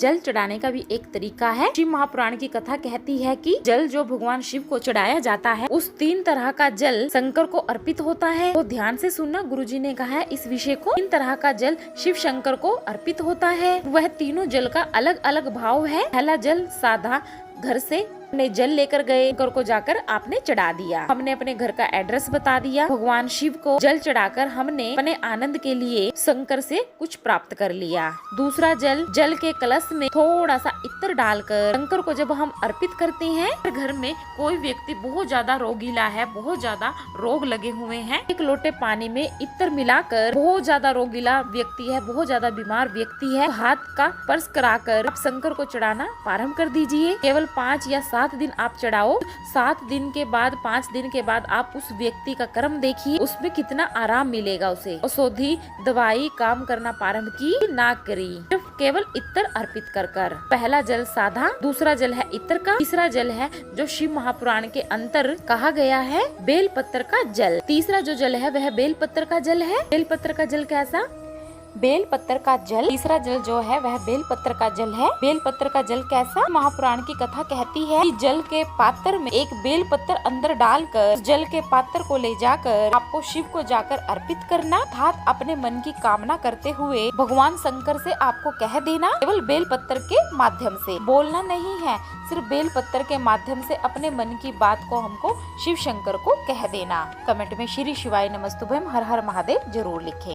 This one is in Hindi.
जल चढ़ाने का भी एक तरीका है। शिव महापुराण की कथा कहती है कि जल जो भगवान शिव को चढ़ाया जाता है उस 3 तरह का जल शंकर को अर्पित होता है। तो ध्यान से सुनना, गुरुजी ने कहा है इस विषय को। 3 तरह का जल शिव शंकर को अर्पित होता है। वह तीनों जल का अलग अलग भाव है। पहला जल साधा, घर से अपने जल लेकर गए, शंकर को जाकर आपने चढ़ा दिया। हमने अपने घर का एड्रेस बता दिया, भगवान शिव को जल चढ़ाकर हमने अपने आनंद के लिए शंकर से कुछ प्राप्त कर लिया। दूसरा जल, जल के कलश में थोड़ा सा इत्र डालकर शंकर को जब हम अर्पित करते हैं, घर में कोई व्यक्ति बहुत ज्यादा रोगीला है, बहुत ज्यादा रोग लगे हुए हैं, 1 लोटे पानी में इत्र मिलाकर, बहुत ज्यादा रोगीला व्यक्ति है, बहुत ज्यादा बीमार व्यक्ति है, हाथ का स्पर्श कराकर आप शंकर को चढ़ाना प्रारंभ कर दीजिए। केवल 5 या 7 दिन आप चढ़ाओ। 7 दिन के बाद, 5 दिन के बाद आप उस व्यक्ति का कर्म देखिए, उसमें कितना आराम मिलेगा उसे। औषधि दवाई काम करना प्रारंभ की ना करी, सिर्फ केवल इत्र अर्पित कर। पहला जल साधा, दूसरा जल है इत्र का, तीसरा जल है जो शिव महापुराण के अंतर कहा गया है बेल पत्र का जल। तीसरा जो जल है वह बेल पत्र का जल है। बेल पत्र का जल कैसा? बेल पत्र का जल। तीसरा जल जो है वह बेल पत्र का जल है। बेल पत्र का जल कैसा? महापुराण की कथा कहती है कि जल के पात्र में एक बेल पत्र अंदर डालकर जल के पात्र को ले जाकर आपको शिव को जाकर अर्पित करना, अर्थात अपने मन की कामना करते हुए भगवान शंकर से आपको कह देना। केवल बेल पत्र के माध्यम से, बोलना नहीं है, सिर्फ बेल पत्र के माध्यम से अपने मन की बात को हमको शिव शंकर को कह देना। कमेंट में श्री शिवाय नमस्तुभ्यम हर हर महादेव जरूर लिखें।